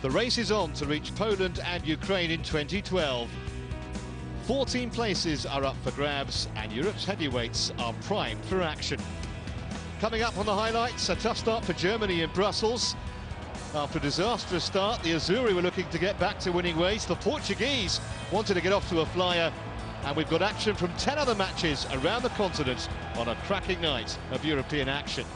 The race is on to reach Poland and Ukraine in 2012. 14 places are up for grabs and Europe's heavyweights are primed for action. Coming up on the highlights, a tough start for Germany in Brussels. After a disastrous start, the Azzurri were looking to get back to winning ways. The Portuguese wanted to get off to a flyer. And we've got action from 10 other matches around the continent on a cracking night of European action.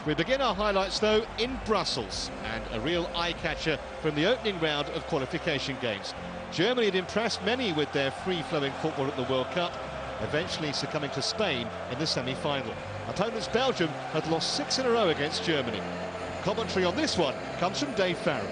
We begin our highlights, though, in Brussels, and a real eye-catcher from the opening round of qualification games. Germany had impressed many with their free-flowing football at the World Cup, eventually succumbing to Spain in the semi-final. Opponents Belgium had lost 6 in a row against Germany. Commentary on this one comes from Dave Farrell.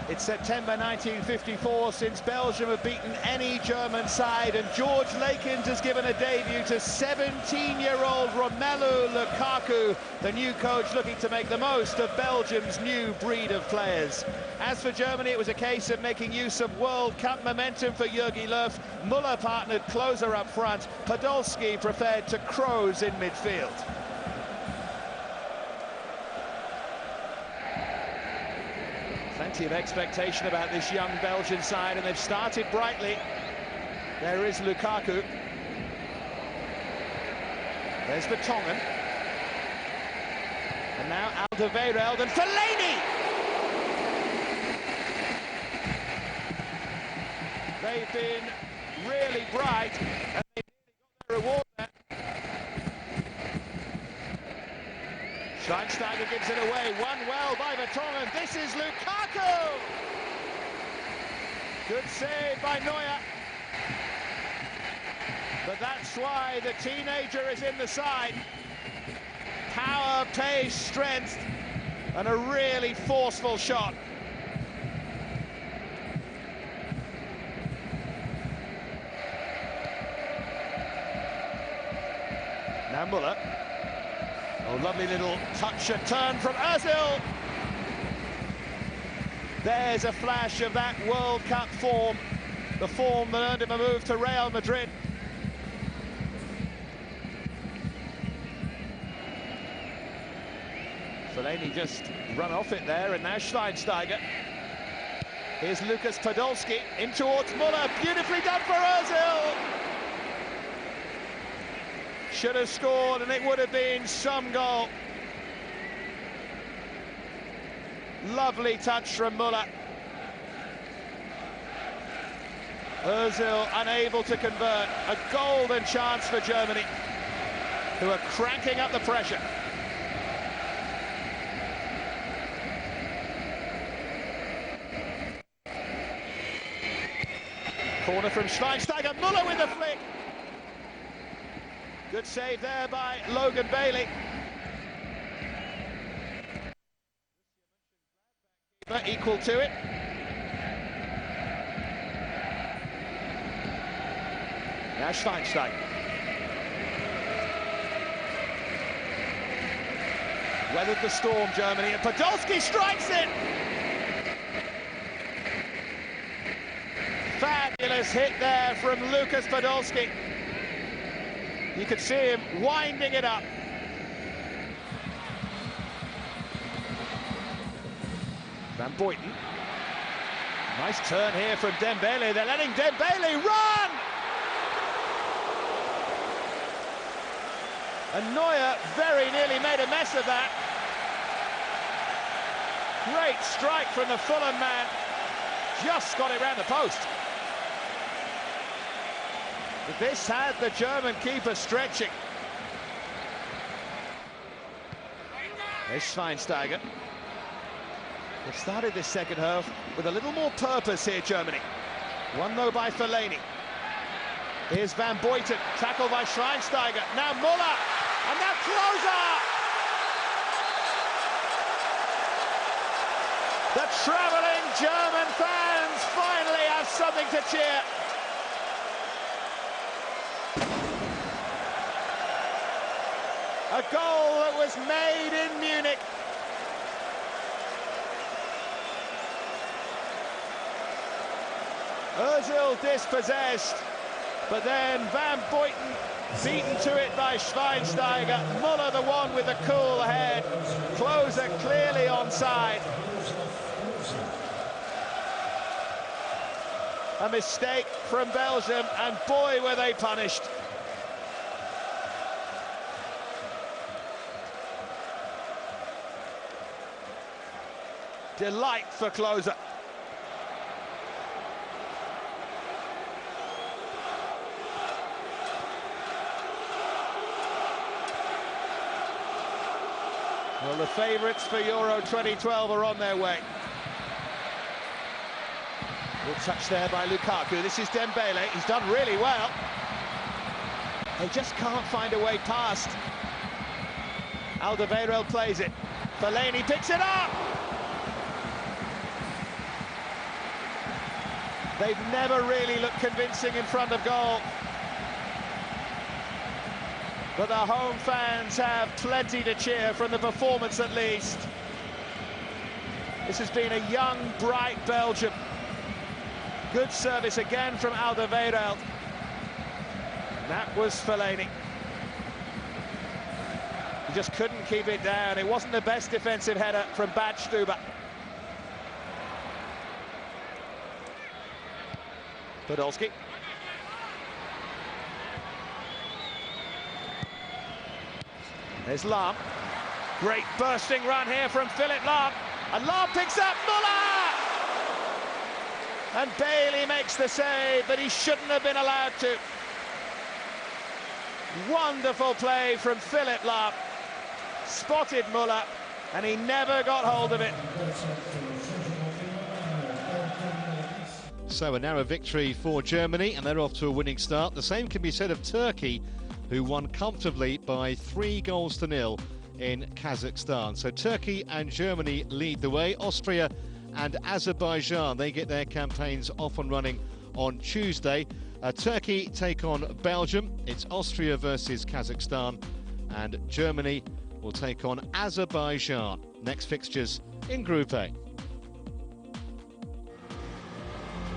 It's September 1954 since Belgium have beaten any German side, and George Lakens has given a debut to 17-year-old Romelu Lukaku, the new coach looking to make the most of Belgium's new breed of players. As for Germany, it was a case of making use of World Cup momentum for Jogi Löw. Müller partnered closer up front. Podolski preferred to Kroos in midfield. Plenty of expectation about this young Belgian side, and they've started brightly. There is Lukaku. There's Vertonghen. And now Alderweireld and Fellaini! They've been really bright, and they've got their reward there. Schweinsteiger gives it away, won well by Vertonghen. This is Lukaku! Good save by Neuer. But that's why the teenager is in the side. Power, pace, strength, and a really forceful shot. Now Müller. Oh, lovely little touch and turn from Ozil. There's a flash of that World Cup form, the form that earned him a move to Real Madrid. Fellaini just run off it there, and now Schweinsteiger. Here's Lucas Podolski in towards Müller, beautifully done for Ozil. Should have scored, and it would have been some goal. Lovely touch from Müller. Ozil unable to convert. A golden chance for Germany, who are cranking up the pressure. Corner from Schweinsteiger, Müller with the flick. Good save there by Logan Bailey. Equal to it. Now Schweinsteiger. Weathered the storm, Germany, and Podolski strikes it! Fabulous hit there from Lucas Podolski. You could see him winding it up. Van Boyten. Nice turn here from Dembele. They're letting Dembele run! And Neuer very nearly made a mess of that. Great strike from the Fulham man. Just got it round the post. But this had the German keeper stretching. There's Schweinsteiger. They've started this second half with a little more purpose here, Germany. One though by Fellaini. Here's Van Boyten, tackled by Schweinsteiger. Now Müller, and now Klose! The travelling German fans finally have something to cheer. A goal that was made in Munich. Ozil dispossessed, But then Van Buiten beaten to it by Schweinsteiger. Muller the one with the cool head. Klose clearly onside. A mistake from Belgium, and boy were they punished. Delight for Klose. Well, the favourites for Euro 2012 are on their way. Good touch there by Lukaku. This is Dembele. He's done really well. They just can't find a way past. Alderweireld plays it. Fellaini picks it up. They've never really looked convincing in front of goal. But the home fans have plenty to cheer from the performance, at least. This has been a young, bright Belgium. Good service again from Alderweireld. That was Fellaini. He just couldn't keep it down. It wasn't the best defensive header from Badstuber. Podolski. There's Lahm. Great bursting run here from Philipp Lahm. And Lahm picks up Muller! And Bailey makes the save, but he shouldn't have been allowed to. Wonderful play from Philipp Lahm. Spotted Muller, and he never got hold of it. So a narrow victory for Germany, and they're off to a winning start. The same can be said of Turkey, who won comfortably by 3-0 in Kazakhstan. So Turkey and Germany lead the way. Austria and Azerbaijan, they get their campaigns off and running on Tuesday. Turkey take on Belgium. It's Austria versus Kazakhstan, and Germany will take on Azerbaijan. Next fixtures in Group A.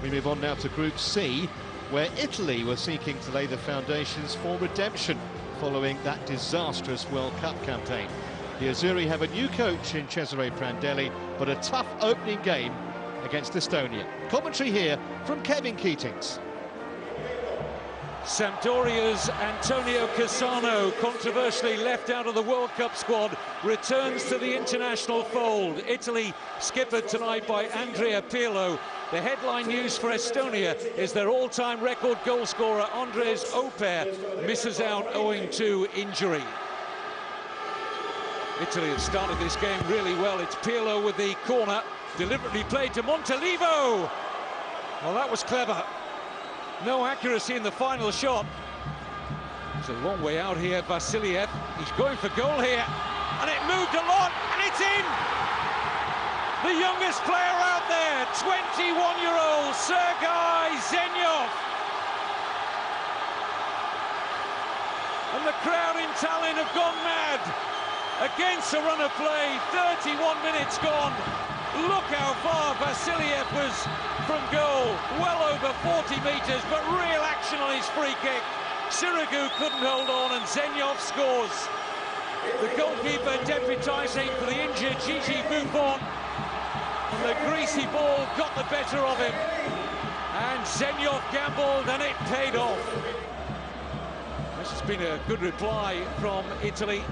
We move on now to Group C, where Italy were seeking to lay the foundations for redemption following that disastrous World Cup campaign. The Azzurri have a new coach in Cesare Prandelli, but a tough opening game against Estonia. Commentary here from Kevin Keatings. Sampdoria's Antonio Cassano, controversially left out of the World Cup squad, returns to the international fold. Italy skippered tonight by Andrea Pirlo. The headline news for Estonia is their all-time record goalscorer Andres Oper misses out owing to injury. Italy have started this game really well. It's Pirlo with the corner, deliberately played to Montalivo. Well, that was clever. No accuracy in the final shot. It's a long way out here, Vasiliev. He's going for goal here, and it moved a lot, and it's in! The youngest player out there, 21-year-old Sergei Zenyov. And the crowd in Tallinn have gone mad against a run of play, 31 minutes gone. Look how far Vasiliev was from goal, well over 40 metres, but real action on his free kick. Sirigu couldn't hold on, and Zenyov scores. The goalkeeper deputising for the injured Gigi Buffon. And the greasy ball got the better of him. And Zenyov gambled, and it paid off. This has been a good reply from Italy.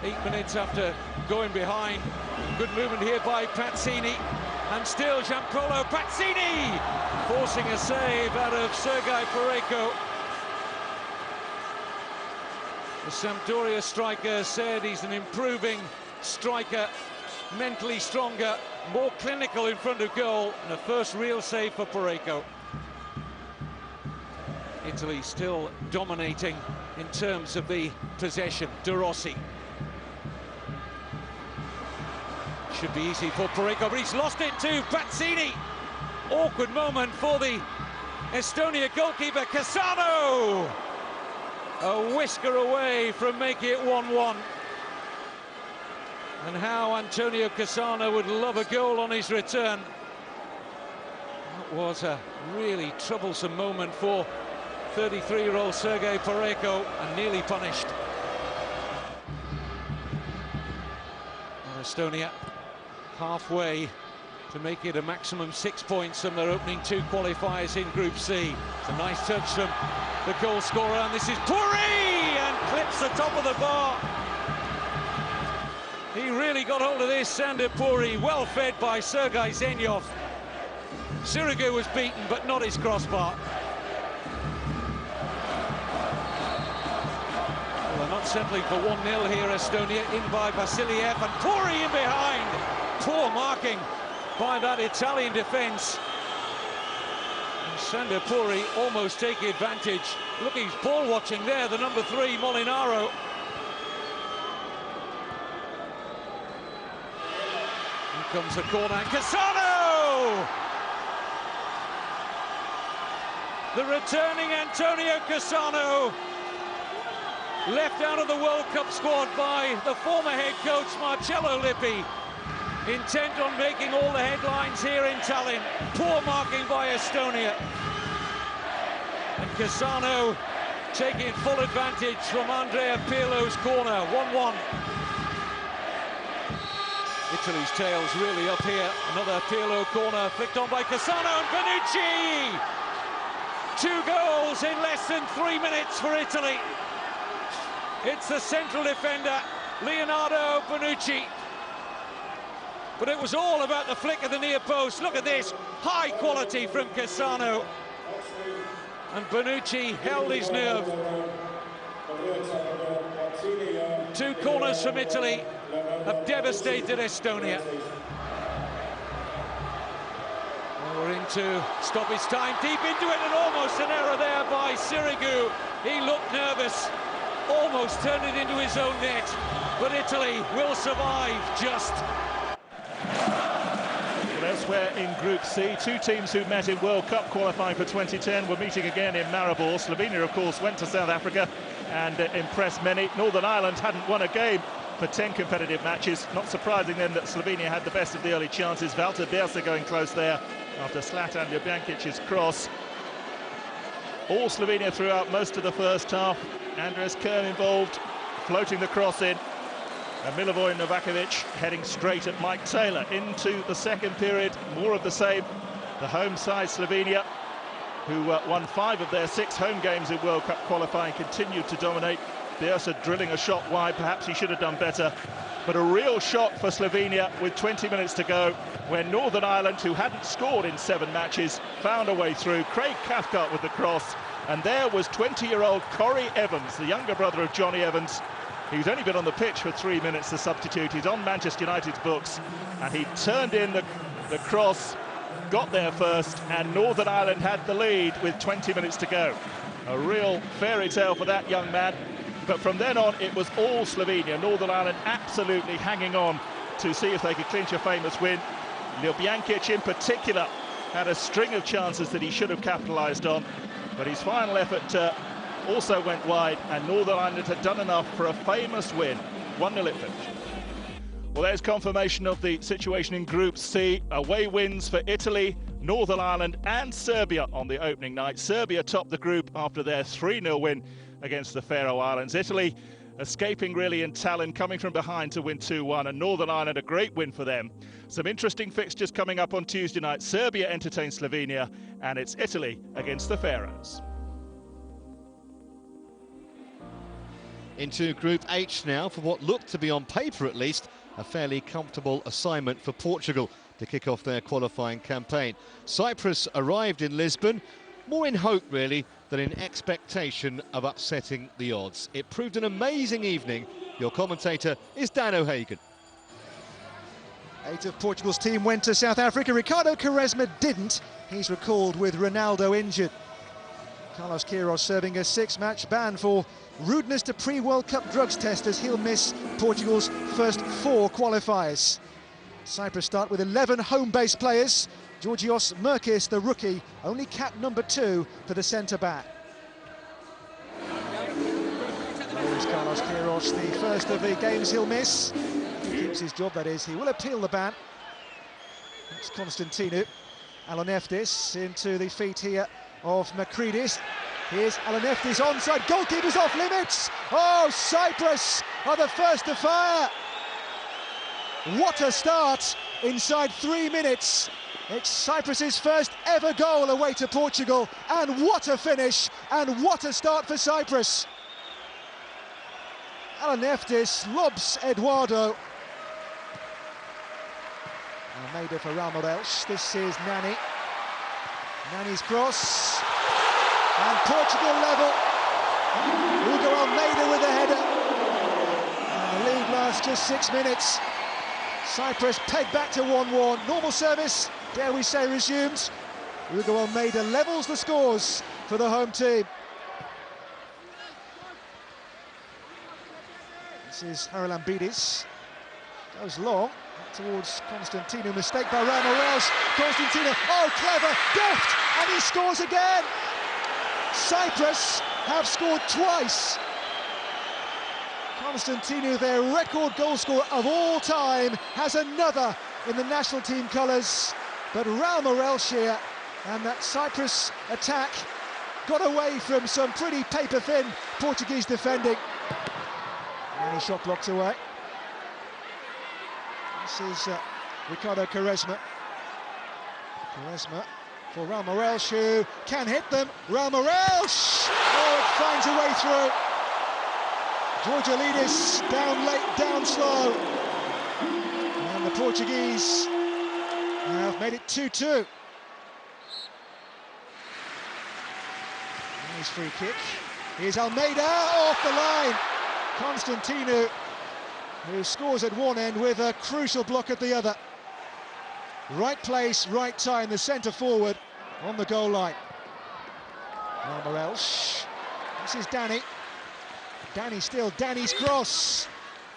8 minutes after going behind. Good movement here by Pazzini. And still Giancarlo Pazzini forcing a save out of Sergei Pareko. The Sampdoria striker said he's an improving striker, mentally stronger, more clinical in front of goal, and a first real save for Pareko. Italy still dominating in terms of the possession. De Rossi. Should be easy for Pareko, but he's lost it to Pazzini. Awkward moment for the Estonia goalkeeper, Cassano. A whisker away from making it 1-1. And how Antonio Cassano would love a goal on his return. That was a really troublesome moment for 33-year-old Sergei Pareko, and nearly punished. And Estonia halfway to make it a maximum 6 points from their opening 2 qualifiers in Group C. It's a nice touch from the goal scorer, and this is Puri, and clips the top of the bar. He really got hold of this, Sander Puri, well fed by Sergei Zenyov. Sirigu was beaten, but not his crossbar. Well, they're not settling for 1-0 here, Estonia, in by Vasiliev, and Puri in behind. Poor marking by that Italian defence. Sander Puri almost taking advantage. Look, he's ball watching there, the number 3, Molinaro. Here comes the corner, and Cassano! The returning Antonio Cassano, left out of the World Cup squad by the former head coach Marcello Lippi, intent on making all the headlines here in Tallinn. Poor marking by Estonia. And Cassano taking full advantage from Andrea Pirlo's corner. 1-1. Italy's tail's really up here. Another Pirlo corner flicked on by Cassano, and Bonucci! 2 goals in less than 3 minutes for Italy. It's the central defender, Leonardo Bonucci. But it was all about the flick of the near post. Look at this, high quality from Cassano. And Bonucci held his nerve. 2 corners from Italy have devastated Estonia. We're into stoppage time, deep into it, and almost an error there by Sirigu. He looked nervous, almost turned it into his own net, but Italy will survive just. Elsewhere in Group C, 2 teams who met in World Cup qualifying for 2010 were meeting again in Maribor. Slovenia, of course, went to South Africa and impressed many. Northern Ireland hadn't won a game for 10 competitive matches. Not surprising then that Slovenia had the best of the early chances. Valter Bersa going close there after Zlatan Ljubiankic's cross. All Slovenia throughout most of the first half. Andres Kern involved, floating the cross in. And Milivoje Novakovic heading straight at Mike Taylor. Into the second period, more of the same. The home side Slovenia, who won 5 of their 6 home games in World Cup qualifying, continued to dominate. Bersa drilling a shot wide, perhaps he should have done better. But a real shock for Slovenia with 20 minutes to go, when Northern Ireland, who hadn't scored in 7 matches, found a way through. Craig Cathcart with the cross, and there was 20-year-old Corey Evans, the younger brother of Johnny Evans. He's only been on the pitch for 3 minutes, the substitute. He's on Manchester United's books, and he turned in the cross, got there first, and Northern Ireland had the lead with 20 minutes to go. A real fairy tale for that young man. But from then on, it was all Slovenia. Northern Ireland absolutely hanging on to see if they could clinch a famous win. Ljubiankic in particular had a string of chances that he should have capitalised on, but his final effort also went wide, and Northern Ireland had done enough for a famous win. 1-0 it finished. Well, there's confirmation of the situation in Group C. Away wins for Italy, Northern Ireland and Serbia on the opening night. Serbia topped the group after their 3-0 win against the Faroe Islands. Italy escaping really in Tallinn, coming from behind to win 2-1, and Northern Ireland a great win for them. Some interesting fixtures coming up on Tuesday night. Serbia entertains Slovenia, and it's Italy against the Faroes. Into Group H now, for what looked to be, on paper at least, a fairly comfortable assignment for Portugal to kick off their qualifying campaign. Cyprus arrived in Lisbon, more in hope really than in expectation of upsetting the odds. It proved an amazing evening. Your commentator is Dan O'Hagan. 8 of Portugal's team went to South Africa. Ricardo Quaresma didn't. He's recalled with Ronaldo injured. Carlos Queiroz serving a 6-match ban for rudeness to pre-World Cup drugs test, as he'll miss Portugal's first 4 qualifiers. Cyprus start with 11 home-based players. Georgios Merkis, the rookie, only cap number 2 for the centre-back. There's Carlos Queiroz, the first of the games he'll miss. He keeps his job, that is. He will appeal the ban. It's Konstantinou. Aloneftis into the feet here of Makridis. Here's Alaneftis onside, goalkeeper's off limits. Oh, Cyprus are the first to fire. What a start inside 3 minutes. It's Cyprus's first ever goal away to Portugal, and what a finish, and what a start for Cyprus. Alaneftis lobs Eduardo. Almeida for Ramos. This is Nani. Nani's cross. And Portugal level. Hugo Almeida with the header. And the lead lasts just 6 minutes. Cyprus pegged back to 1-1. Normal service, dare we say, resumed. Hugo Almeida levels the scores for the home team. This is Haralambidis. Goes long towards Constantino. Mistake by Ramos. Constantino, oh, clever, deft, and he scores again. Cyprus have scored twice. Constantino, their record goal scorer of all time, has another in the national team colours. But Ramos here, and that Cyprus attack got away from some pretty paper-thin Portuguese defending. And he shot blocked away. This is Ricardo Quaresma. Quaresma for Ramos, who can hit them. Ramos! Oh, it finds a way through. Georgialidis down late, down slow. And the Portuguese have made it 2-2. Nice free kick. Here's Almeida off the line. Constantino, who scores at one end with a crucial block at the other. Right place, right time, the centre forward on the goal line. Ramos. This is Danny. Danny still, Danny's cross.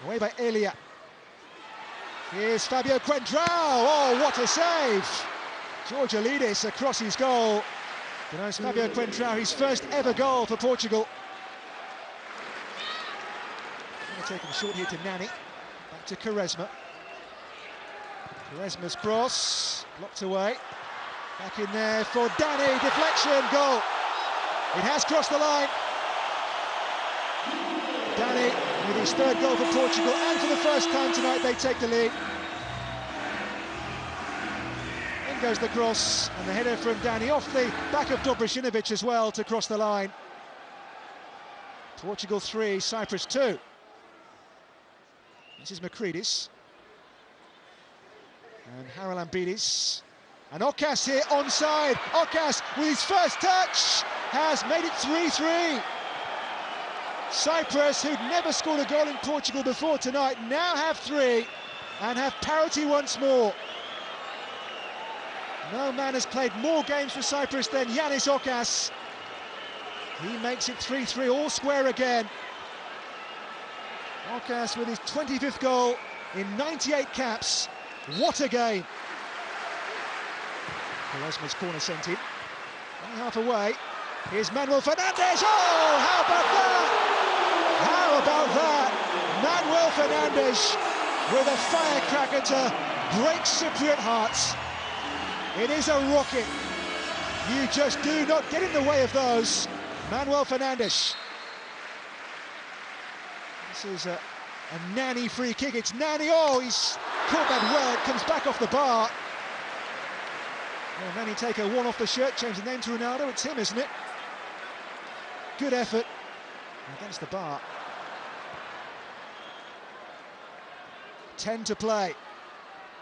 Away by Elia. Here's Fabio Quentrao. Oh, what a save! Georgialidis across his goal. You know, it's Fabio Quentrao, his first ever goal for Portugal. Taken short here to Nani. Back to Quaresma. Quaresma's cross, blocked away. Back in there for Danny, deflection, goal. It has crossed the line. Danny with his third goal for Portugal, and for the first time tonight they take the lead. In goes the cross, and the header from Danny off the back of Dobricinovic as well to cross the line. Portugal 3, Cyprus 2. This is Makridis. And Haralambidis. And Okas here onside. Okas with his first touch has made it 3-3. Cyprus, who'd never scored a goal in Portugal before tonight, now have 3 and have parity once more. No man has played more games for Cyprus than Yannis Okas. He makes it 3-3, all square again. Okas with his 25th goal in 98 caps. What a game! Quaresma's corner sent in. Only half away. Here's Manuel Fernandes. Oh, how about that? How about that? Manuel Fernandes with a firecracker to break Cypriot hearts. It is a rocket. You just do not get in the way of those. Manuel Fernandes. This is a Nani free kick. It's Nani. Oh, he's caught that well. It comes back off the bar. Well, Nani take a one off the shirt, change the name to Ronaldo. It's him, isn't it? Good effort against the bar. 10 to play.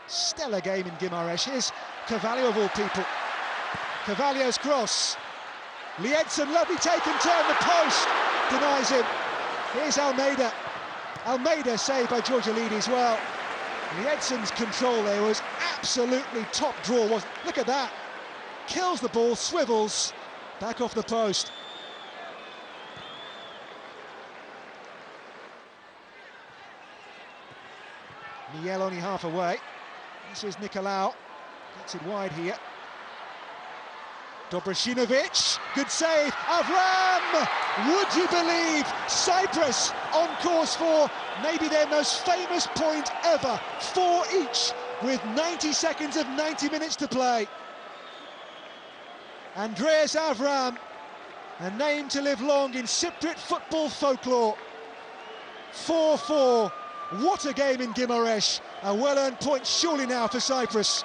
Stellar game in Guimarães. Here's Carvalho of all people. Carvalho's cross. Liedson, lovely take and turn. The post denies him. Here's Almeida. Almeida saved by Georgialidis well. Liedson's control there was absolutely top draw. Look at that. Kills the ball, swivels, back off the post. Miel only half away. This is Nicolau. Gets it wide here. Dobricinovic, good save. Avram! Would you believe Cyprus on course for maybe their most famous point ever? 4 each with 90 seconds of 90 minutes to play. Andreas Avram A name to live long in Cypriot football folklore. 4-4. What a game in Guimarães. A well-earned point surely now for Cyprus.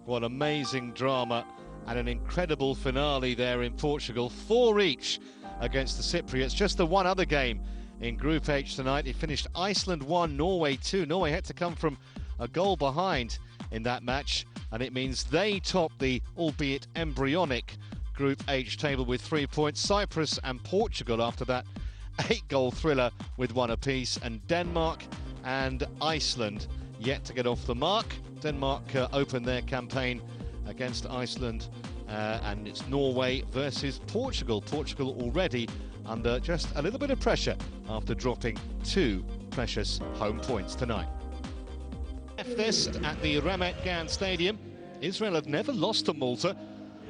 What amazing drama and an incredible finale there in Portugal. 4 each against the Cypriots. Just the one other game in Group H tonight. It finished Iceland 1, Norway 2. Norway had to come from a goal behind in that match, and it means they top the, albeit embryonic, Group H table with 3 points. Cyprus and Portugal after that 8-goal thriller with 1 apiece, and Denmark and Iceland yet to get off the mark. Denmark opened their campaign against Iceland, and it's Norway versus Portugal. Portugal already under just a little bit of pressure after dropping 2 precious home points tonight. This at the Ramat Gan Stadium. Israel had never lost to Malta,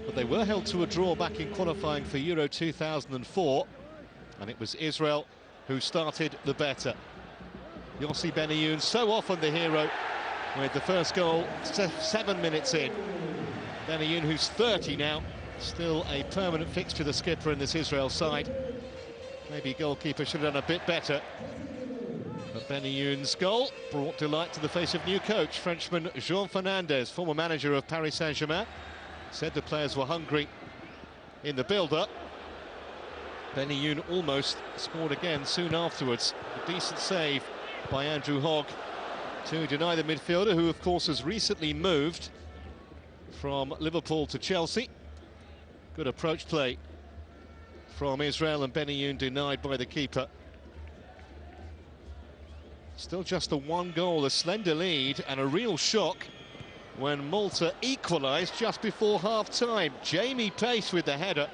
but they were held to a draw back in qualifying for Euro 2004, and it was Israel who started the better. Yossi Benayoun, so often the hero, with the first goal 7 minutes in. Benayoun, who's 30 now, still a permanent fixture, the skipper in this Israel side. Maybe goalkeeper should have done a bit better. But Benayoun's goal brought delight to the face of new coach, Frenchman Jean Fernandez, former manager of Paris Saint-Germain. Said the players were hungry in the build-up. Benayoun almost scored again soon afterwards. A decent save by Andrew Hogg to deny the midfielder, who of course has recently moved from Liverpool to Chelsea. Good approach play from Israel, and Benayoun denied by the keeper. Still just a 1 goal, a slender lead, and a real shock when Malta equalised just before half-time. Jamie Pace with the header.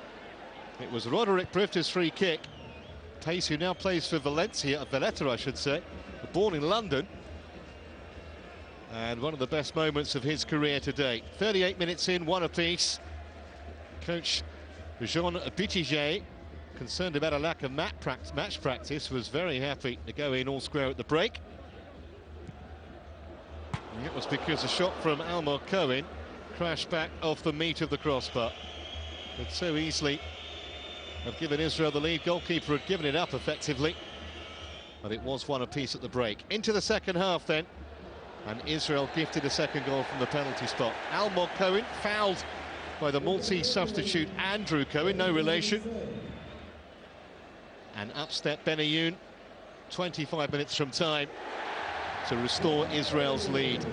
It was Roderick Brifter's free kick. Pace, who now plays for Valletta, I should say, born in London, and one of the best moments of his career to date. 38 minutes in, 1 apiece. Coach Jean Bitiget, concerned about a lack of match practice, was very happy to go in all square at the break. And it was because a shot from Almog Cohen crashed back off the meat of the crossbar. Could so easily have given Israel the lead. Goalkeeper had given it up effectively, but it was 1 apiece at the break. Into the second half then, and Israel gifted a second goal from the penalty spot. Almog Cohen fouled by the Maltese substitute Andrew Cohen, no relation. And up stepped Benayoun 25 minutes from time to restore Israel's lead.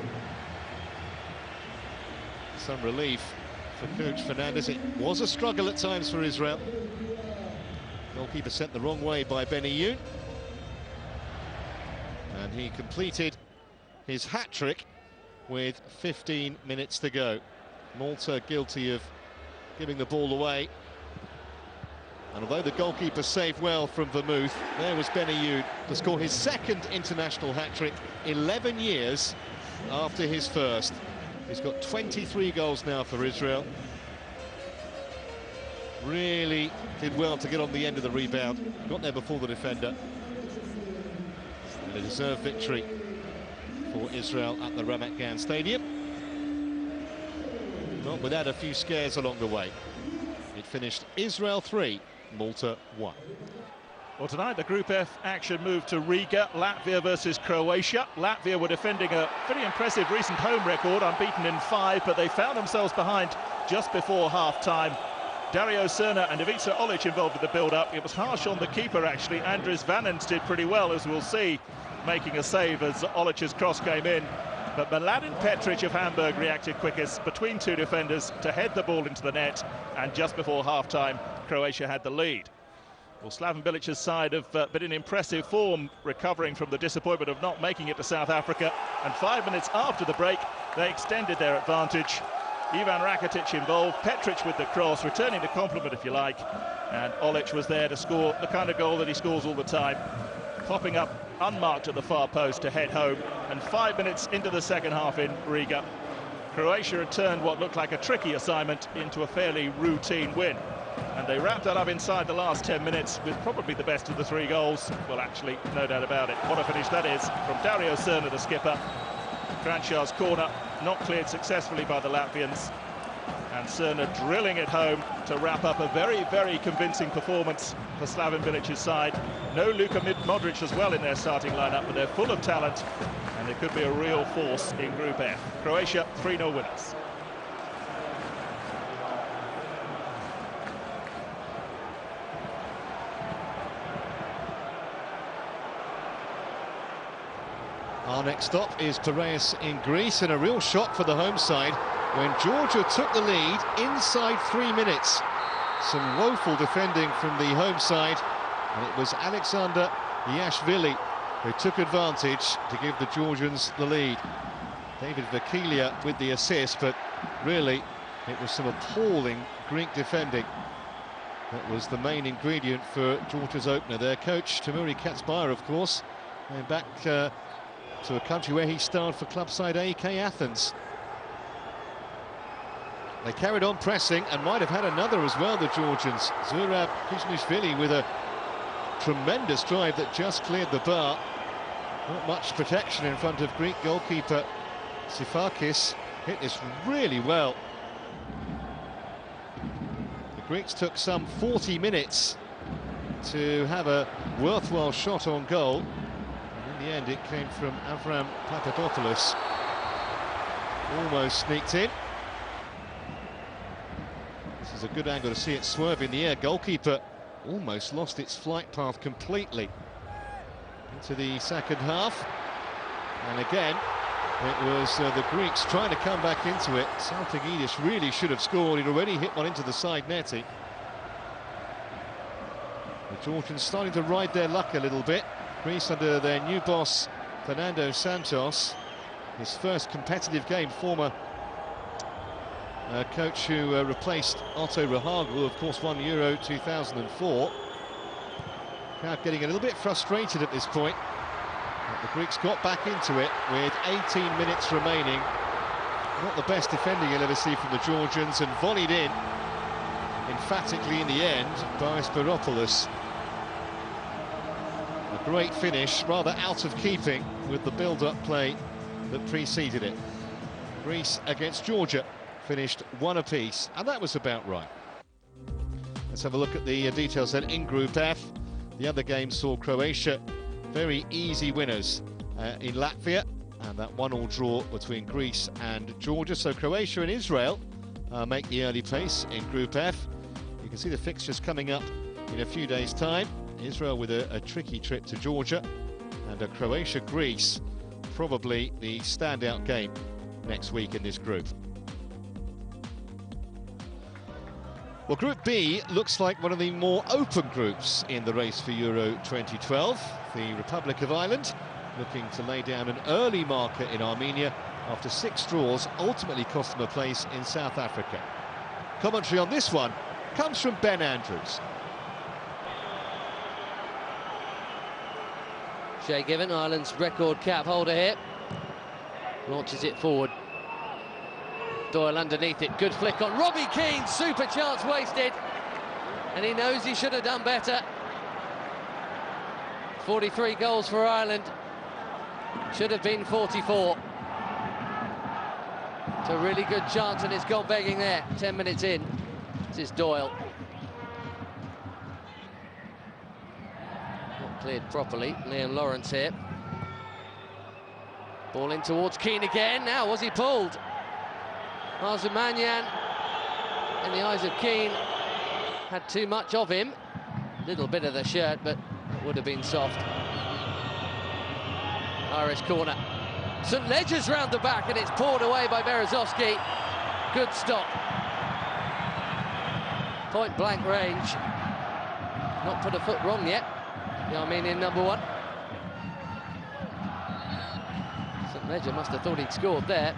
Some relief for Coach Fernandez. It was a struggle at times for Israel. Goalkeeper sent the wrong way by Benayoun, and he completed his hat-trick with 15 minutes to go. Malta guilty of giving the ball away, and although the goalkeeper saved well from Vermouth, there was Benayoun to score his second international hat-trick 11 years after his first. He's got 23 goals now for Israel. Really did well to get on the end of the rebound, got there before the defender. And a deserved victory for Israel at the Ramat Gan Stadium. Not without a few scares along the way. It finished Israel 3, Malta 1. Well, tonight the Group F action moved to Riga, Latvia versus Croatia. Latvia were defending a pretty impressive recent home record, unbeaten in 5, but they found themselves behind just before half-time. Dario Serna and Ivica Olic involved with the build-up. It was harsh on the keeper, actually. Andris Vanens did pretty well, as we'll see, making a save as Olic's cross came in. But Mladen Petric of Hamburg reacted quickest between 2 defenders to head the ball into the net, and just before half-time, Croatia had the lead. Well, Slaven Bilic's side have been in impressive form, recovering from the disappointment of not making it to South Africa, and 5 minutes after the break, they extended their advantage. Ivan Rakitic involved, Petric with the cross, returning the compliment, if you like, and Olic was there to score the kind of goal that he scores all the time, popping up unmarked at the far post to head home. And 5 minutes into the second half in Riga, Croatia had turned what looked like a tricky assignment into a fairly routine win. And they wrapped that up inside the last 10 minutes with probably the best of the 3 goals. Well, actually, no doubt about it. What a finish that is from Dario Serna, the skipper. Kranjcar's corner, not cleared successfully by the Latvians. And Cerner drilling it home to wrap up a very, very convincing performance for Slaven Bilic's side. No Luka Modric as well in their starting lineup, but they're full of talent, and they could be a real force in Group F. Croatia 3-0 winners. Our next stop is Piraeus in Greece, and a real shock for the home side when Georgia took the lead inside 3 minutes. Some woeful defending from the home side, and it was Alexander Iashvili who took advantage to give the Georgians the lead. David Vakilia with the assist, but really it was some appalling Greek defending that was the main ingredient for Georgia's opener. Their coach, Timuri Katsbayer, of course, going back to a country where he starred for club side AEK Athens. They carried on pressing and might have had another as well, the Georgians. Zurab Kuzmishvili with a tremendous drive that just cleared the bar. Not much protection in front of Greek goalkeeper Sifakis. Hit this really well. The Greeks took some 40 minutes to have a worthwhile shot on goal. In the end, it came from Avram Papadopoulos. Almost sneaked in. This is a good angle to see it swerve in the air. Goalkeeper almost lost its flight path completely into the second half. And again, it was the Greeks trying to come back into it. Saltigidis really should have scored. He'd already hit one into the side netting. The Georgians starting to ride their luck a little bit. Greece under their new boss, Fernando Santos. His first competitive game, former coach who replaced Otto Rehagel, of course won Euro 2004. Now getting a little bit frustrated at this point. But the Greeks got back into it with 18 minutes remaining. Not the best defending you'll ever see from the Georgians, and volleyed in emphatically in the end by Spiropoulos. A great finish, rather out of keeping with the build-up play that preceded it. Greece against Georgia finished 1 apiece, and that was about right. Let's have a look at the details then in Group F. The other game saw Croatia very easy winners in Latvia, and that 1-1 draw between Greece and Georgia. So Croatia and Israel make the early place in Group F. You can see the fixtures coming up in a few days' time. Israel with a tricky trip to Georgia, and Croatia-Greece probably the standout game next week in this group. Well, Group B looks like one of the more open groups in the race for Euro 2012. The Republic of Ireland looking to lay down an early marker in Armenia after 6 draws ultimately cost them a place in South Africa. Commentary on this one comes from Ben Andrews. Shay Given, Ireland's record cap holder here, launches it forward. Doyle underneath it, good flick on Robbie Keane, super chance wasted, and he knows he should have done better. 43 goals for Ireland, should have been 44. It's a really good chance, and it's gone begging there. 10 minutes in, this is Doyle. Not cleared properly, Liam Lawrence here. Ball in towards Keane again, now was he pulled? Arzumanyan, in the eyes of Keane, had too much of him. Little bit of the shirt, but it would have been soft. Irish corner. St Ledger's round the back, and it's poured away by Berezovsky. Good stop. Point blank range. Not put a foot wrong yet, the Armenian number 1. St Ledger must have thought he'd scored there.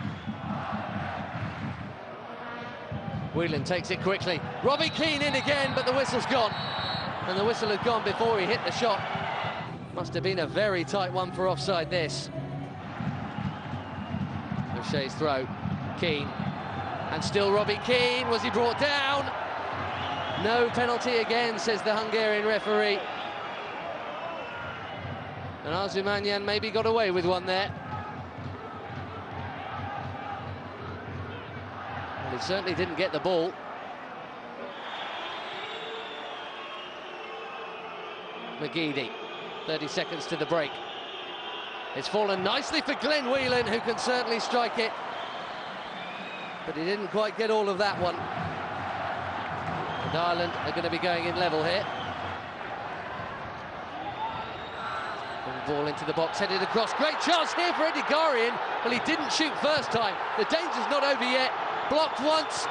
Whelan takes it quickly. Robbie Keane in again, but the whistle's gone. And the whistle had gone before he hit the shot. Must have been a very tight one for offside, this. O'Shea's throw. Keane. And still Robbie Keane. Was he brought down? No penalty again, says the Hungarian referee. And Arzumanyan maybe got away with one there. Well, he certainly didn't get the ball. McGeady, 30 seconds to the break. It's fallen nicely for Glenn Whelan, who can certainly strike it. But he didn't quite get all of that one. And Ireland are going to be going in level here. Ball into the box, headed across. Great chance here for Edegarian. Well, he didn't shoot first time. The danger's not over yet. Blocked once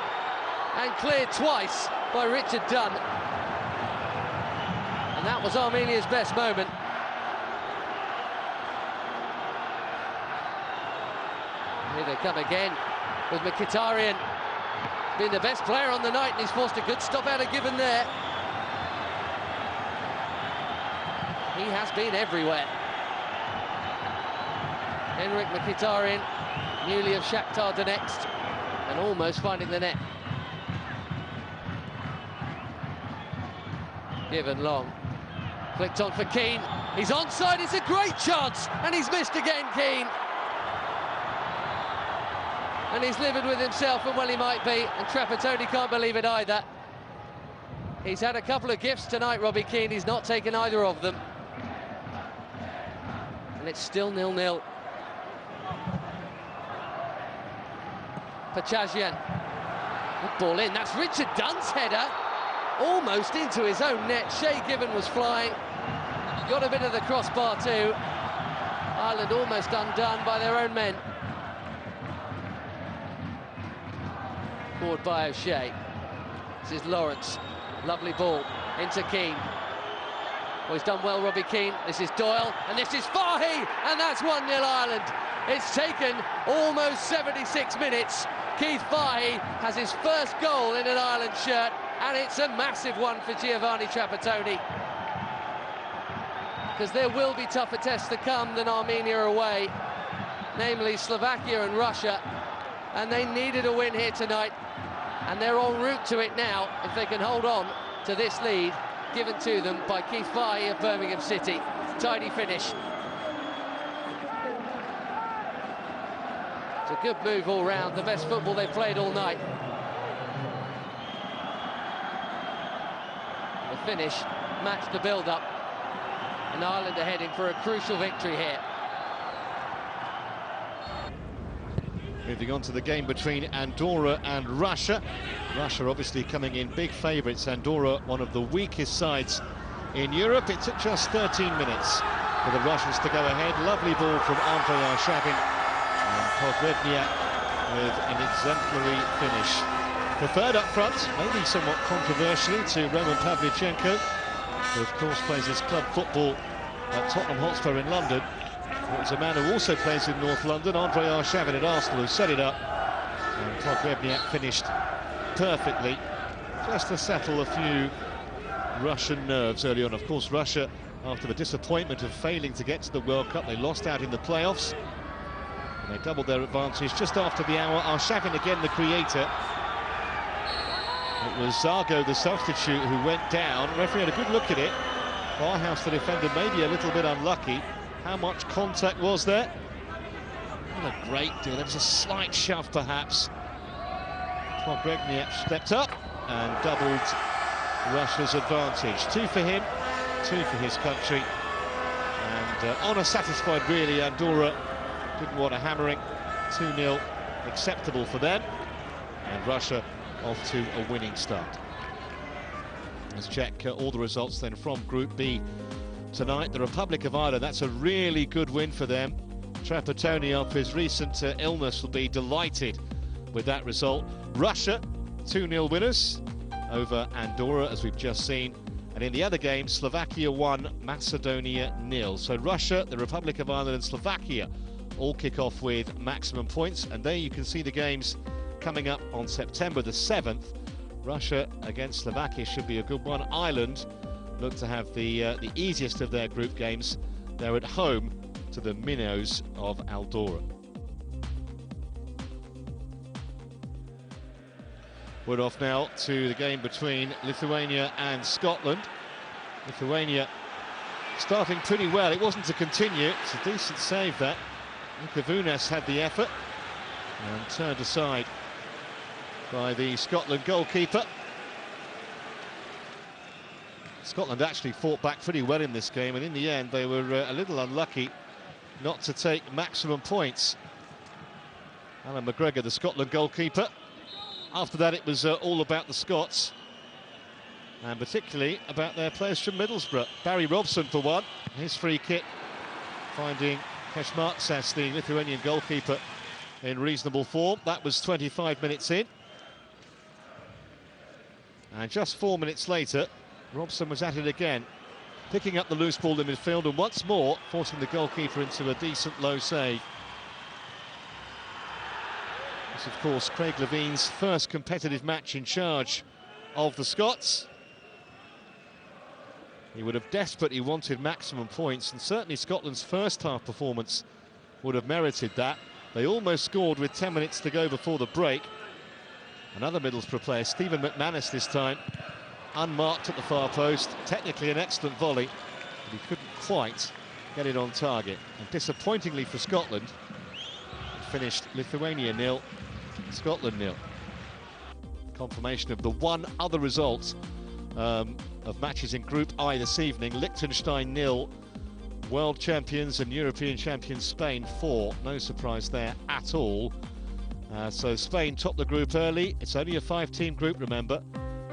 and cleared twice by Richard Dunn. And that was Armenia's best moment. Here they come again with Mkhitaryan. Been the best player on the night, and he's forced a good stop out of Given there. He has been everywhere. Henrik Mkhitaryan, newly of Shakhtar Donetsk, and almost finding the net. Given long. Flicked on for Keane. He's onside, it's a great chance, and he's missed again, Keane. And he's livid with himself, and well he might be, and Trapattoni can't believe it either. He's had a couple of gifts tonight, Robbie Keane, he's not taken either of them. And it's still 0-0. Pachazian. Good ball in, that's Richard Dunn's header. Almost into his own net. Shay Given was flying. Got a bit of the crossbar too. Ireland almost undone by their own men. Forward by O'Shea. This is Lawrence. Lovely ball into Keane. Well, he's done well, Robbie Keane. This is Doyle, and this is Fahy, and that's 1-0 Ireland. It's taken almost 76 minutes. Keith Fahy has his first goal in an Ireland shirt, and it's a massive one for Giovanni Trapattoni. Because there will be tougher tests to come than Armenia away, namely Slovakia and Russia, and they needed a win here tonight, and they're en route to it now if they can hold on to this lead given to them by Keith Fahy of Birmingham City. Tidy finish. It's a good move all round, the best football they've played all night. The finish matched the build-up, and Ireland are heading for a crucial victory here. Moving on to the game between Andorra and Russia. Russia obviously coming in big favourites. Andorra, one of the weakest sides in Europe. It took just 13 minutes for the Russians to go ahead. Lovely ball from Andrei Arshavin, and Pogrebniak with an exemplary finish. Preferred up front, maybe somewhat controversially, to Roman Pavlyuchenko, who of course plays his club football at Tottenham Hotspur in London. It's a man who also plays in North London, Andrei Arshavin at Arsenal, who set it up. And Pogrebniak finished perfectly, just to settle a few Russian nerves early on. Of course, Russia, after the disappointment of failing to get to the World Cup, they lost out in the playoffs. And they doubled their advantage just after the hour. Arshavin again the creator. It was Zago, the substitute, who went down. The referee had a good look at it. Barhouse, the defender, maybe a little bit unlucky. How much contact was there? Not a great deal. There was a slight shove, perhaps. Pogrebniak stepped up and doubled Russia's advantage. 2 for him, 2 for his country. And honour satisfied, really. Andorra didn't want a hammering. 2-0, acceptable for them. And Russia off to a winning start. Let's check all the results then from Group B. Tonight, the Republic of Ireland, that's a really good win for them. Trapattoni, after his recent illness, will be delighted with that result. Russia, 2-0 winners over Andorra, as we've just seen. And in the other game, Slovakia 1, Macedonia 0. So Russia, the Republic of Ireland and Slovakia all kick off with maximum points. And there you can see the games coming up on September the 7th. Russia against Slovakia should be a good one. Ireland look to have the easiest of their group games. They're at home to the minnows of Andorra. We're off now to the game between Lithuania and Scotland. Lithuania starting pretty well. It wasn't to continue. It's a decent save, that. Kavunas had the effort and turned aside by the Scotland goalkeeper. Scotland actually fought back pretty well in this game, and in the end they were a little unlucky not to take maximum points. Alan McGregor, the Scotland goalkeeper. After that it was all about the Scots, and particularly about their players from Middlesbrough. Barry Robson for one, his free kick finding Kešmarksas, the Lithuanian goalkeeper, in reasonable form. That was 25 minutes in. And just 4 minutes later, Robson was at it again, picking up the loose ball in midfield and once more forcing the goalkeeper into a decent low save. This, of course, Craig Levine's first competitive match in charge of the Scots. He would have desperately wanted maximum points, and certainly Scotland's first half performance would have merited that. They almost scored with 10 minutes to go before the break. Another Middlesbrough player, Stephen McManus this time, unmarked at the far post. Technically an excellent volley, but he couldn't quite get it on target. And disappointingly for Scotland, it finished Lithuania 0, Scotland 0. Confirmation of the one other result of matches in Group I this evening. Liechtenstein 0, world champions and European champions Spain 4. No surprise there at all. So Spain topped the group early. It's only a 5-team group, remember.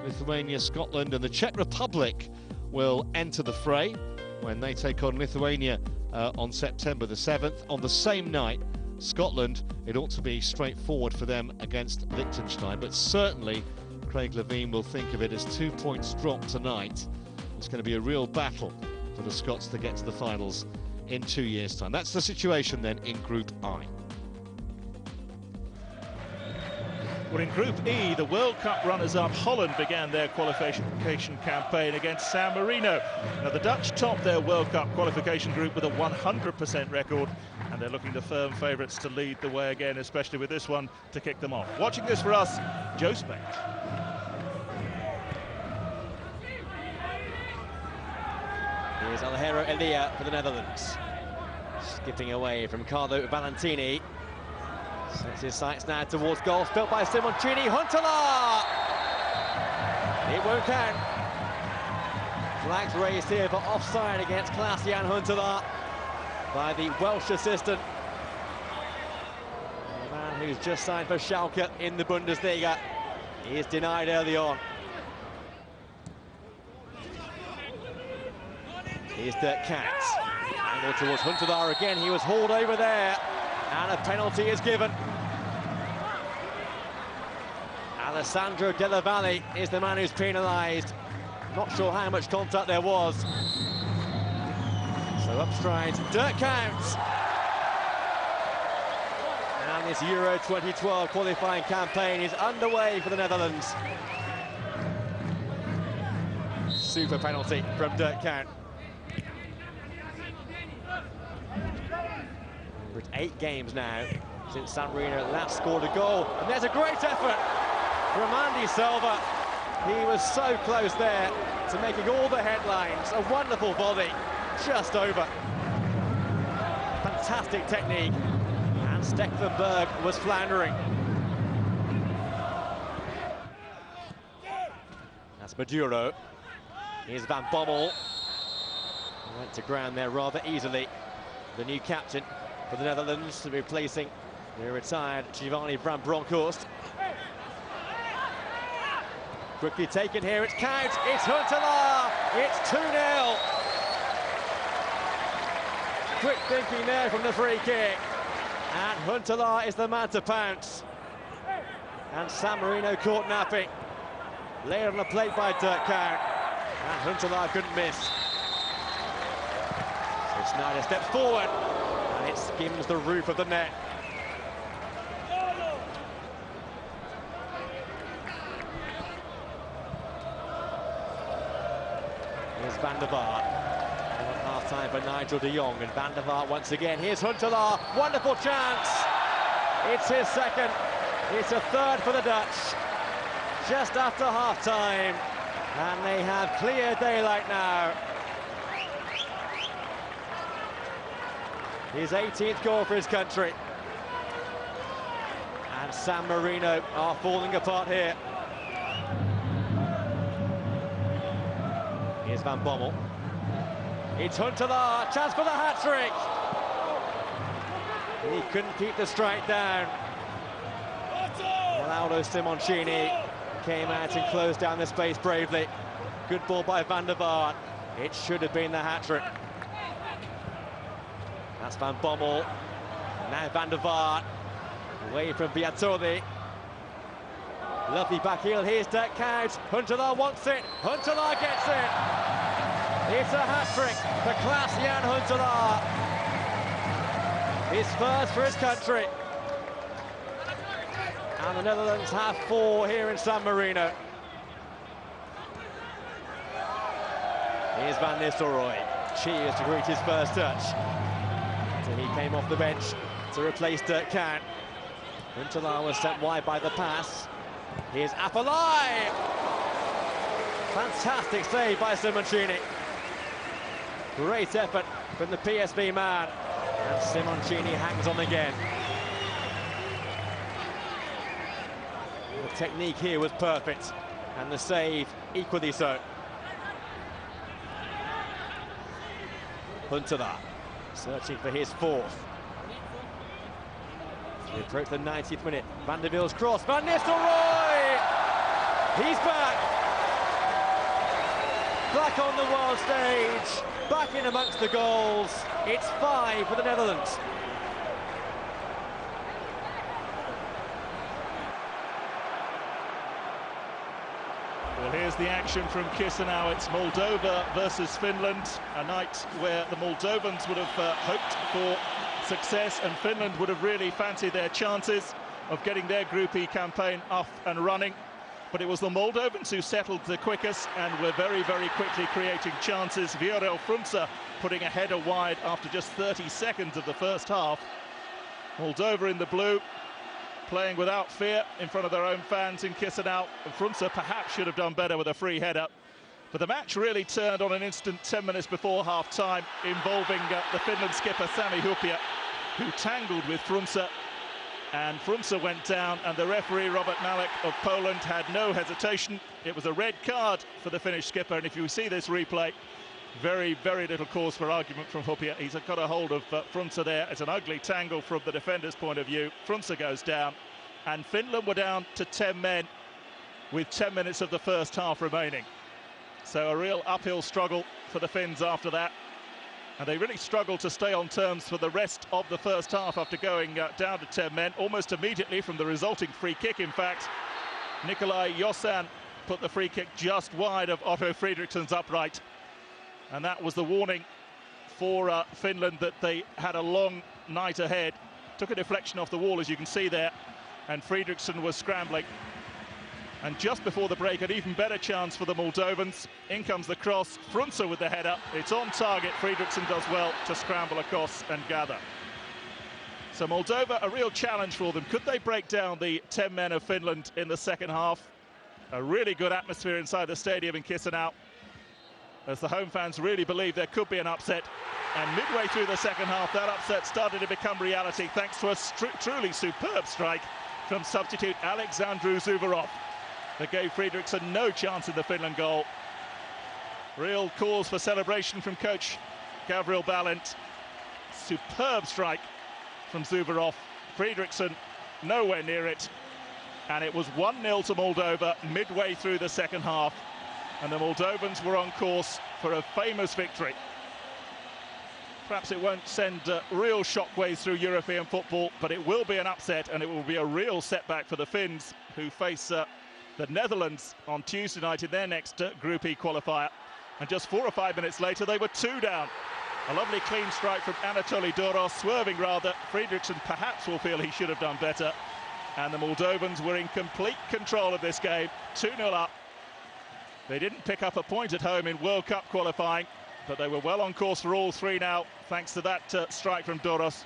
Lithuania, Scotland and the Czech Republic will enter the fray when they take on Lithuania on September the 7th. On the same night, Scotland, it ought to be straightforward for them against Liechtenstein, but certainly Craig Levine will think of it as 2 points dropped tonight. It's going to be a real battle for the Scots to get to the finals in 2 years' time. That's the situation then in Group I. Well, in Group E, the World Cup runners-up Holland began their qualification campaign against San Marino. Now, the Dutch topped their World Cup qualification group with a 100% record, and they're looking to firm favourites to lead the way again, especially with this one to kick them off. Watching this for us, Joe Spain. Here's Alejandro Elia for the Netherlands. Skipping away from Carlo Valentini. Sets his sights now towards goal, spilt by Simoncini. Huntelaar! It won't count. Flags raised here for offside against Klaas-Jan Huntelaar by the Welsh assistant. The man who's just signed for Schalke in the Bundesliga. He is denied early on. Here's Dirk Kuyt. Angled towards Huntelaar again. He was hauled over there. And a penalty is given. Alessandro Della Valle is the man who's penalised. Not sure how much contact there was. So up strides Dirk Kuyt. And this Euro 2012 qualifying campaign is underway for the Netherlands. Super penalty from Dirk Kuyt. 8 games now since San Marino last scored a goal, and there's a great effort from Andy Silva. He was so close there to making all the headlines. A wonderful volley, just over. Fantastic technique, and Stekelenburg was floundering. That's Maduro. Here's Van Bommel. Went to ground there rather easily. The new captain for the Netherlands, replacing the retired Giovanni Van Bronckhorst. Quickly taken here, it's Kuyt, it's Huntelaar, it's 2-0. Quick thinking there from the free kick. And Huntelaar is the man to pounce. And San Marino caught napping. Laid on the plate by Dirk Kuyt. And Huntelaar couldn't miss. So Snyder steps forward. It skims the roof of the net. Here's Van der Vaart. Half-time for Nigel de Jong, and Van der Vaart once again. Here's Huntelaar, wonderful chance. It's his second. It's a third for the Dutch. Just after half-time, and they have clear daylight now. His 18th goal for his country. And And San Marino are falling apart here. Here's Van Bommel. It's Huntelaar, chance for the hat-trick. He couldn't keep the strike down. Ronaldo Simoncini came out and closed down the space bravely. Good ball by Van der Vaart. It should have been the hat-trick. That's Van Bommel. Now Van der Vaart. Away from Biazzoli. Lovely back heel. Here's Dirk Kuyt. Huntelaar wants it. Huntelaar gets it. It's a hat-trick for Klaas-Jan Huntelaar. His first for his country. And the Netherlands have 4 here in San Marino. Here's Van Nistelrooy. Cheers to greet his first touch. So he came off the bench to replace Dirk Kuyt. Huntelaar was sent wide by the pass. Here's Afellay. Fantastic save by Simoncini. Great effort from the PSV man. And Simoncini hangs on again. The technique here was perfect. And the save equally so. Huntelaar searching for his 4th. We approach the 90th minute. Van der Wiel's cross. Van Nistelrooy! He's back! Back on the world stage. Back in amongst the goals. It's 5 for the Netherlands. Well, here's the action from Chisinau. It's Moldova versus Finland, a night where the Moldovans would have hoped for success, and Finland would have really fancied their chances of getting their Group E campaign up and running. But it was the Moldovans who settled the quickest and were very, very quickly creating chances. Viorel Frunze putting a header wide after just 30 seconds of the first half. Moldova in the blue, playing without fear in front of their own fans in Chisinau. And Frunze perhaps should have done better with a free header. But the match really turned on an instant 10 minutes before half-time, involving the Finland skipper Sami Hyypiä, who tangled with Frunze. And Frunze went down, and the referee, Robert Malek of Poland, had no hesitation. It was a red card for the Finnish skipper, and if you see this replay, very, very little cause for argument from Hyypiä. He's got a hold of Frunze there. It's an ugly tangle from the defender's point of view. Frunze goes down, and Finland were down to 10 men with 10 minutes of the first half remaining. So a real uphill struggle for the Finns after that. And they really struggled to stay on terms for the rest of the first half after going down to 10 men, almost immediately from the resulting free kick, in fact. Nikolai Jossan put the free kick just wide of Otto Fredriksson's upright. And that was the warning for Finland that they had a long night ahead. Took a deflection off the wall, as you can see there, and Fredriksson was scrambling. And just before the break, an even better chance for the Moldovans. In comes the cross, Frunze with the header. It's on target. Fredriksson does well to scramble across and gather. So Moldova, a real challenge for them. Could they break down the 10 men of Finland in the second half? A really good atmosphere inside the stadium in Chisinau, as the home fans really believe there could be an upset. And midway through the second half, that upset started to become reality thanks to a truly superb strike from substitute Alexandru Zuvorov that gave Fredriksson no chance in the Finland goal. Real cause for celebration from coach Gabriel Balint. Superb strike from Zuvorov. Fredriksson nowhere near it. And it was 1-0 to Moldova midway through the second half. And the Moldovans were on course for a famous victory. Perhaps it won't send real shockwaves through European football, but it will be an upset, and it will be a real setback for the Finns, who face the Netherlands on Tuesday night in their next Group E qualifier. And just 4 or 5 minutes later, they were 2 down. A lovely clean strike from Anatoly Doros, swerving rather. Fredriksson perhaps will feel he should have done better. And the Moldovans were in complete control of this game, 2-0 up. They didn't pick up a point at home in World Cup qualifying, but they were well on course for all 3 now, thanks to that strike from Doros.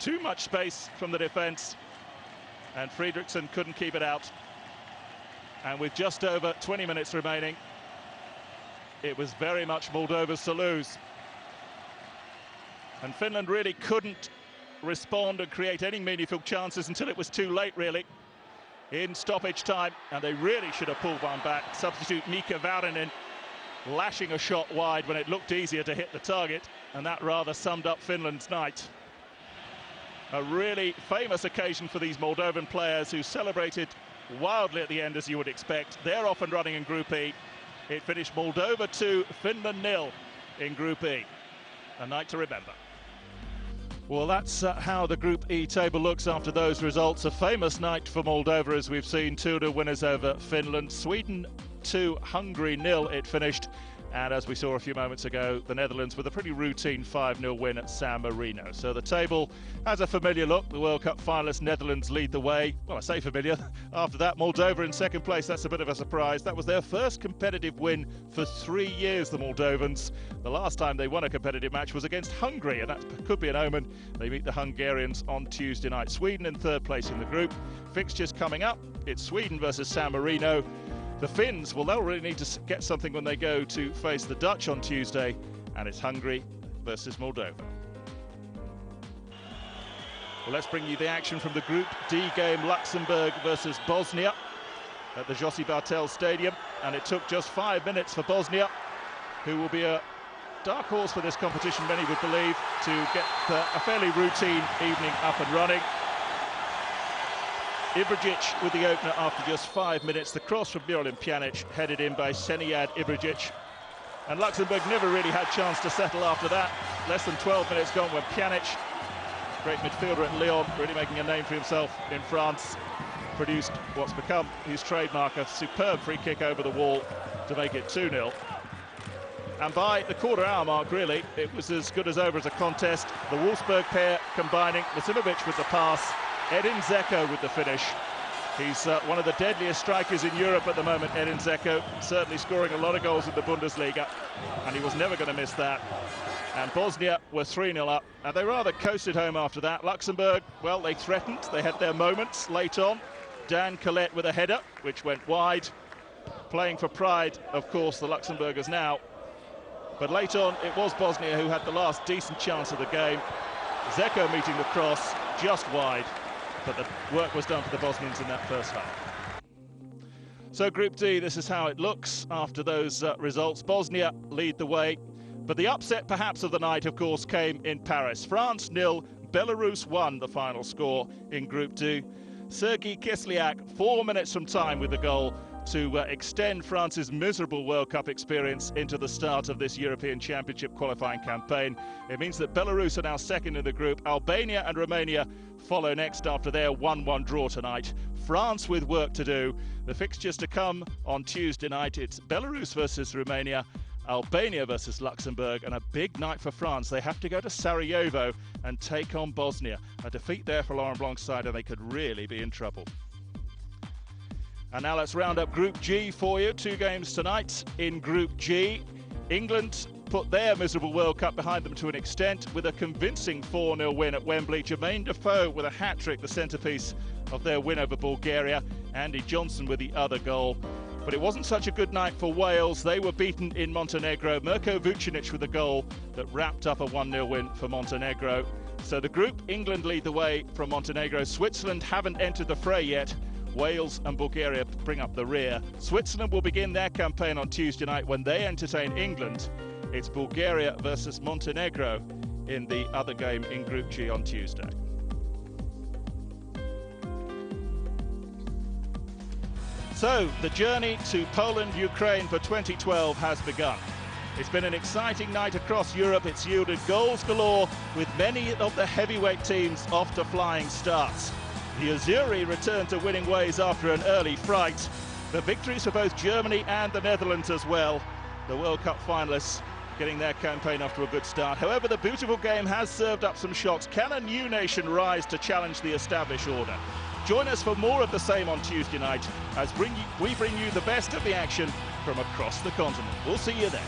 Too much space from the defence, and Fredriksson couldn't keep it out. And with just over 20 minutes remaining, it was very much Moldova's to lose. And Finland really couldn't respond and create any meaningful chances until it was too late, really, in stoppage time, and they really should have pulled one back. Substitute Mika Väyrynen lashing a shot wide when it looked easier to hit the target, and that rather summed up Finland's night. A really famous occasion for these Moldovan players, who celebrated wildly at the end, as you would expect. They're off and running in Group E. It finished Moldova 2, Finland 0 in Group E. A night to remember. Well, that's how the Group E table looks after those results. A famous night for Moldova, as we've seen. 2-0 winners over Finland. Sweden 2, Hungary 0 it finished. And as we saw a few moments ago, the Netherlands with a pretty routine 5-0 win at San Marino. So the table has a familiar look. The World Cup finalists Netherlands lead the way. Well, I say familiar. After that, Moldova in second place. That's a bit of a surprise. That was their first competitive win for 3 years, the Moldovans. The last time they won a competitive match was against Hungary, and that could be an omen. They meet the Hungarians on Tuesday night. Sweden in third place in the group. Fixtures coming up. It's Sweden versus San Marino. The Finns, well, they'll really need to get something when they go to face the Dutch on Tuesday, and it's Hungary versus Moldova. Well, let's bring you the action from the Group D game, Luxembourg versus Bosnia at the Josip Bartel Stadium, and it took just 5 minutes for Bosnia, who will be a dark horse for this competition, many would believe, to get a fairly routine evening up and running. Ibrahimovic with the opener after just 5 minutes. The cross from Miralem Pjanic, headed in by Senijad Ibrahimovic. And Luxembourg never really had chance to settle after that. Less than 12 minutes gone when Pjanic, great midfielder at Lyon, really making a name for himself in France, produced what's become his trademark, a superb free kick over the wall to make it 2-0. And by the quarter-hour mark, really, it was as good as over as a contest. The Wolfsburg pair combining, Masimovic with the pass, Edin Dzeko with the finish. He's one of the deadliest strikers in Europe at the moment, Edin Dzeko, certainly scoring a lot of goals in the Bundesliga, and he was never going to miss that. And Bosnia were 3-0 up, and they rather coasted home after that. Luxembourg, well, they threatened, they had their moments late on. Dan Collette with a header, which went wide. Playing for pride, of course, the Luxembourgers now. But late on, it was Bosnia who had the last decent chance of the game. Dzeko meeting the cross, just wide. But the work was done for the Bosnians in that first half. So Group D, this is how it looks after those results. Bosnia lead the way, but the upset perhaps of the night, of course, came in Paris. France 0, Belarus 1, the final score in Group D. Sergei Kislyak, 4 minutes from time with the goal to extend France's miserable World Cup experience into the start of this European Championship qualifying campaign. It means that Belarus are now second in the group. Albania and Romania follow next after their 1-1 draw tonight. France with work to do. The fixtures to come on Tuesday night. It's Belarus versus Romania, Albania versus Luxembourg, and a big night for France. They have to go to Sarajevo and take on Bosnia. A defeat there for Laurent Blanc's side, and they could really be in trouble. And now let's round up Group G for you. 2 games tonight in Group G. England put their miserable World Cup behind them to an extent with a convincing 4-0 win at Wembley. Jermaine Defoe with a hat-trick, the centrepiece of their win over Bulgaria. Andy Johnson with the other goal. But it wasn't such a good night for Wales. They were beaten in Montenegro. Mirko Vucinic with a goal that wrapped up a 1-0 win for Montenegro. So the group, England lead the way from Montenegro. Switzerland haven't entered the fray yet. Wales and Bulgaria bring up the rear. Switzerland will begin their campaign on Tuesday night when they entertain England. It's Bulgaria versus Montenegro in the other game in Group G on Tuesday. So the journey to Poland-Ukraine for 2012 has begun. It's been an exciting night across Europe. It's yielded goals galore, with many of the heavyweight teams off to flying starts. The Azzurri returned to winning ways after an early fright. The victories for both Germany and the Netherlands as well. The World Cup finalists getting their campaign off to a good start. However, the beautiful game has served up some shocks. Can a new nation rise to challenge the established order? Join us for more of the same on Tuesday night as we bring you the best of the action from across the continent. We'll see you then.